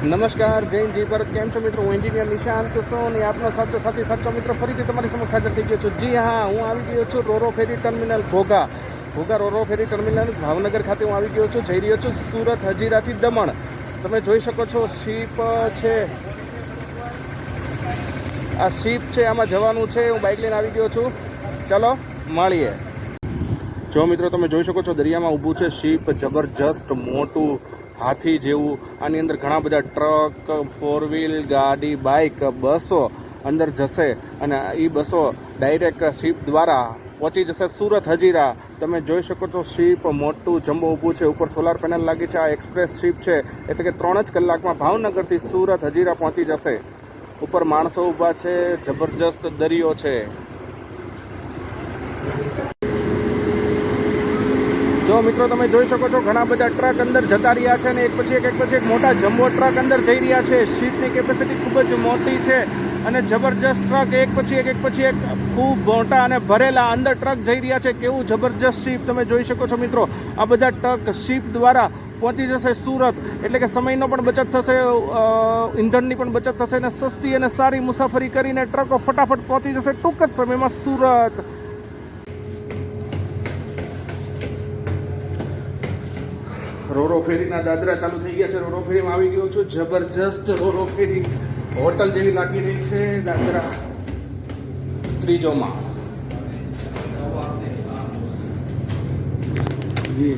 નમસ્કાર જૈનજી પરત કેમ છો મિત્રો? હું એન્જિનિયર નિશાંત સોની આપનો સાચો સાથી સાચો મિત્ર ફરીથી તમારી સમક્ષ હાજર થઈ ગયો છું. જી હા, હું આવી ગયો છું રોરો ફેરી ટર્મિનલ ઘોઘા રોરો ફેરી ટર્મિનલ ભાવનગર ખાતે હું આવી ગયો છું. જઈ રહ્યો છું સુરત હજીરાથી દમણ. તમે જોઈ શકો છો શીપ છે, આ શીપ છે, આમાં જવાનું છે. હું બાઇક લઈને આવી ગયો છું. ચલો મળીએ. જો મિત્રો તમે જોઈ શકો છો દરિયામાં ઊભું છે શીપ, જબરજસ્ત મોટું હાથી જેવું. આની અંદર ઘણા બધા ટ્રક, 4 વ્હીલ ગાડી, બાઇક, બસો અંદર જશે અને એ બસો ડાયરેક્ટ શીપ દ્વારા પહોંચી જશે સુરત હજીરા. તમે જોઈ શકો છો શીપ મોટું જમ્બો ઊભું છે, ઉપર સોલાર પેનલ લાગી છે. આ એક્સપ્રેસ શીપ છે એટલે કે 3 જ કલાકમાં ભાવનગરથી સુરત હજીરા પહોંચી જશે. ઉપર માણસો ઊભા છે, જબરજસ્ત દરિયો છે. જો મિત્રો તમે જોઈ શકો છો ઘણા બધા ટ્રક અંદર જતા રહ્યા છે અને એક પછી એક મોટા જમ્બો ટ્રક અંદર જઈ રહ્યા છે. શીપની કેપેસિટી ખૂબ જ મોટી છે અને જબરજસ્ત ટ્રક એક પછી એક ખૂબ મોટા અને ભરેલા અંદર ટ્રક જઈ રહ્યા છે. કેવું જબરજસ્ત શીપ તમે જોઈ શકો છો મિત્રો. આ બધા ટ્રક શીપ દ્વારા પહોંચી જશે સુરત, એટલે કે સમયનો પણ બચત થશે, ઈંધણની પણ બચત થશે અને સસ્તી અને સારી મુસાફરી કરીને ટ્રકો ફટાફટ પહોંચી જશે ટૂંક જ સમયમાં સુરત. રોરો ફેરીના દાદરા ચાલુ થઈ ગયા છે. રોરો ફેરીમાં આવી ગયો છું. જબરજસ્ત રોરો ફેરી હોટલ જેવી લાગી રહી છે. દાદરા 3જો માળ.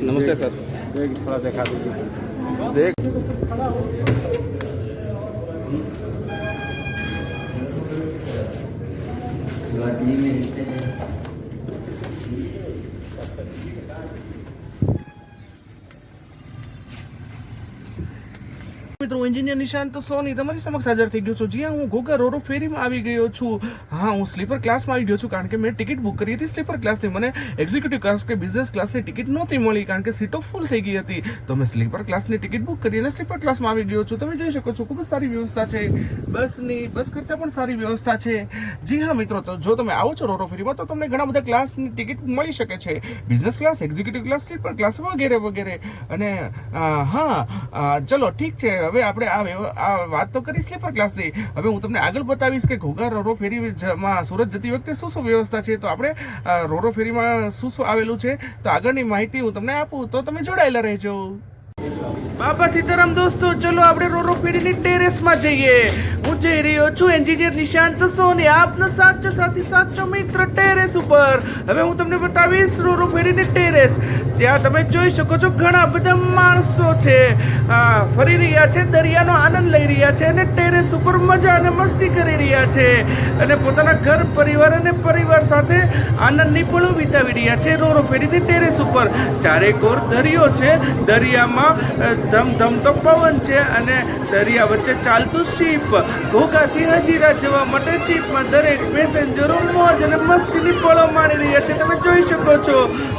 નમસ્તે સર. થોડા દેખા દેખ મિત્રો, એન્જિનિયર નિશાંત સોની તમારી સમક્ષ હાજર થઈ ગયો છું. જી હા, હું ઘોઘા રોરો ફેરીમાં આવી ગયો છું. હા, હું સ્લીપર ક્લાસમાં આવી ગયો છું કારણ કે મેં ટિકિટ બુક કરી હતી સ્લીપર ક્લાસની. મને એક્ઝિક્યુટિવ ક્લાસ કે બિઝનેસ ક્લાસની ટિકિટ નહોતી મળી કારણ કે સીટો ફૂલ થઈ ગઈ હતી. તો મેં સ્લીપર ક્લાસની ટિકિટ બુક કરી અને સ્લીપર ક્લાસમાં આવી ગયો છું. તમે જોઈ શકો છો ખૂબ જ સારી વ્યવસ્થા છે બસ કરતાં પણ સારી વ્યવસ્થા છે. જી હા મિત્રો, તો જો તમે આવો છો રોરો ફેરીમાં તો તમને ઘણા બધા ક્લાસની ટિકિટ મળી શકે છે. Business class, executive class, sleeper class વગેરે. અને હા, ચલો ઠીક છે. હવે આપણે આ વાત તો કરી સ્લીપર ક્લાસની. હવે હું તમને આગળ બતાવીશ કે ઘોઘા રોરો ફેરીમાં સુરત જતી વખતે શું વ્યવસ્થા છે. તો આપણે રોરો ફેરીમાં શું આવેલું છે તો આગળની માહિતી હું તમને આપું, તો તમે જોડાયેલા રહેજો. બાપા સીતારામ દોસ્તો, ચલો આપણે રોરો ફેરીની ટેરેસમાં જઈએ. હું જઈ રહ્યો છું એન્જિનિયર નિશાંત સોની, આપનો સાચો સાથી સાચો મિત્ર ટેરેસ ઉપર. હવે હું તમને બતાવીશ રોરો ફેરીની ટેરેસ. ત્યાં તમે જોઈ શકો છો ઘણા બધા માણસો છે, ફરી રહ્યા છે, દરિયાનો આનંદ લઈ રહ્યા છે અને ટેરેસ ઉપર મજા અને મસ્તી કરી રહ્યા છે અને પોતાના ઘર પરિવાર સાથે આનંદની પળો વિતાવી રહ્યા છે રોરો ફેરીની ટેરેસ ઉપર. ચારેકોર દરિયો છે, દરિયામાં ધમધમતો પવન છે અને દરિયા વચ્ચે ચાલતું શીપ. ઘોઘાથી હજીરા જવા માટે શીપમાં દરેક પેસેન્જરો મોજ અને મસ્તીની પળો માણી રહ્યા છે. તમે જોઈ શકો છો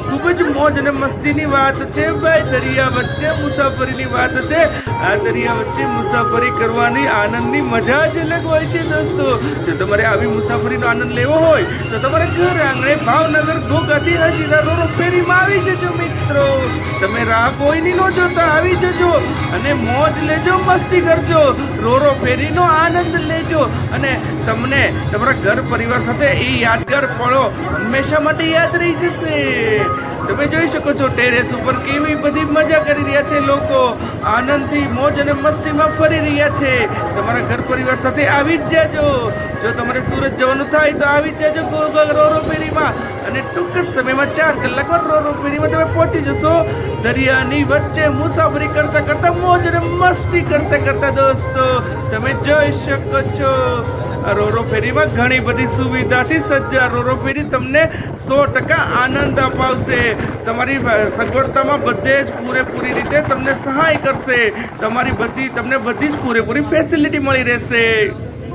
ખૂબ જ મોજ અને મસ્તીની વાત છે ભાઈ. દરિયા વચ્ચે મુસાફરીની વાત છે. આ દરિયા વચ્ચે મુસાફરી કરવાની આનંદની મજા જ અલગ હોય છે દોસ્તો. જો તમારે આવી મુસાફરીનો આનંદ લેવો હોય તો તમારે ઘર આંગણે ભાવનગર ઘોઘાથી હજીરા રોરો ફેરીમાં આવી જજો મિત્રો. તમે રાહ કોઈની ન જોતા આવી જજો અને મોજ લેજો, મસ્તી કરજો, રોરો ફેરીનો આનંદ લેજો અને તમને તમારા ઘર પરિવાર સાથે એ યાદગાર પળો હંમેશા માટે યાદ રહી જશે. તમે જોઈ શકો છો ટેરેસ ઉપર કેવી બધી મજા કરી રહ્યા છે લોકો. આનંદથી મોજ અને મસ્તીમાં ફરી રહ્યા છે. તમારા ઘર પરિવાર સાથે આવી જ જાજો. જો તમારે સુરત જવાનું થાય તો આવી જ જાજો ઘોઘા રોરો ફેરીમાં અને ટૂંક જ સમયમાં 4 કલાકમાં રોરો ફેરીમાં તમે પહોંચી જશો. દરિયાની વચ્ચે મુસાફરી કરતા મોજ અને મસ્તી કરતા દોસ્તો તમે જોઈ શકો છો રોરો ફેરીમાં ઘણી બધી સુવિધાથી સજ્જ રોરો ફેરી તમને 100% આનંદ અપાવશે. તમારી સગવડતામાં બધે જ પૂરેપૂરી રીતે તમને સહાય કરશે. તમને બધી જ પૂરેપૂરી ફેસિલિટી મળી રહેશે.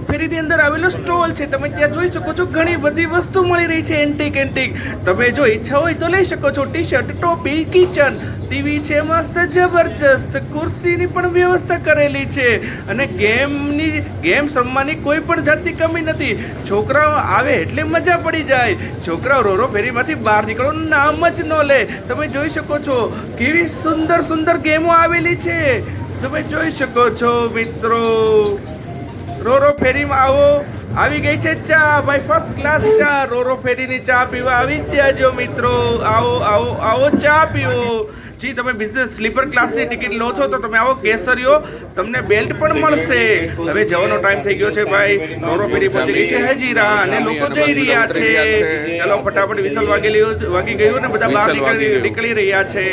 ફેરીની અંદર આવેલો સ્ટોલ છે, તમે ત્યાં જોઈ શકો છો ઘણી બધી વસ્તુ મળી રહી છે એન્ટિક. તમે જો ઈચ્છા હોય તો લઈ શકો છો. ટી-શર્ટ, ટોપી, કિચન, ટીવી છે મસ્ત જબરજસ્ત, ખુરશીની પણ વ્યવસ્થા કરેલી છે અને ગેમ્સ રમવાની કોઈ પણ જાતની કમી નથી. છોકરાઓ આવે એટલે મજા પડી જાય. છોકરાઓ રોરો ફેરીમાંથી બહાર નીકળવાનું નામ જ ન લે. તમે જોઈ શકો છો કેવી સુંદર ગેમો આવેલી છે. તમે જોઈ શકો છો મિત્રો, રોરો ફેરીમાં આવી ગઈ છે ચા ભાઈ, ફર્સ્ટ ક્લાસ ચા. રોરો ફેરીની ચા પીવા આવી જ જાજો મિત્રો. આવો ચા પીવો. જી તમે બિઝનેસ સ્લીપર ક્લાસની ટિકિટ લો છો તો તમે આવો કેસરીઓ, તમને બેલ્ટ પણ મળશે. હવે જવાનો ટાઈમ થઈ ગયો છે ભાઈ. રોરો ફેરી પહોંચી ગઈ છે હજીરા અને લોકો જઈ રહ્યા છે. ચલો ફટાફટ વિસલ વાગી ગયું ને બધા બહાર નીકળી રહ્યા છે.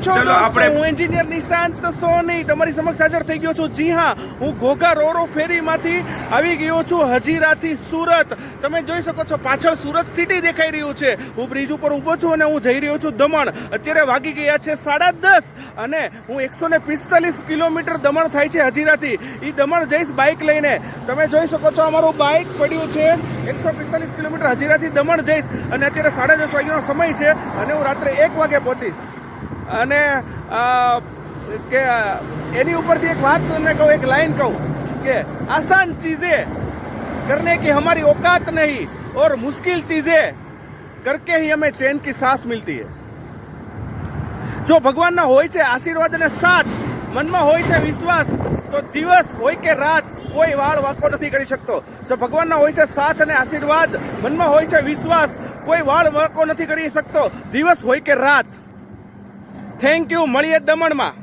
ચલો આપણે, હું એન્જિનિયર નિશાંત સોની તમારી સમક્ષ હાજર થઈ ગયો છું. જી હા, હું ઘોઘા રોરો ફેરીમાંથી આવી ગયો છું હજીરાથી સુરત. તમે જોઈ શકો છો પાછળ સુરત સિટી દેખાઈ રહ્યું છે. હું બ્રિજ ઉપર ઊભો છું અને હું જઈ રહ્યો છું દમણ. અત્યારે વાગી ગયા છે 10:30 અને હું 145 કિલોમીટર દમણ થાય છે હજીરાથી. એ દમણ જઈશ બાઇક લઈને. તમે જોઈ શકો છો અમારું બાઇક પડ્યું છે. 145 કિલોમીટર હજીરાથી દમણ જઈશ અને અત્યારે 10:30 વાગ્યાનો સમય છે અને હું રાત્રે 1 વાગે પહોંચીશ. અને કે એની ઉપરથી એક વાત તમને કહું, એક લાઈન કહું કે આસાન ચીजें करने की हमारी औकात नहीं और मुश्किल चीजें करके ही हमें चैन की सांस मिलती है. જો ભગવાનના હોય છે આશીર્વાદ અને સાથ, મનમાં હોય છે વિશ્વાસ, તો દિવસ હોય કે રાત કોઈ વાળ વાંકો નથી કરી શકતો. જો ભગવાનના હોય છે સાથ અને આશીર્વાદ, મનમાં હોય છે વિશ્વાસ, કોઈ વાળ વાંકો નથી કરી શકતો, દિવસ હોય કે રાત. Thank you. મળીએ દમણમાં.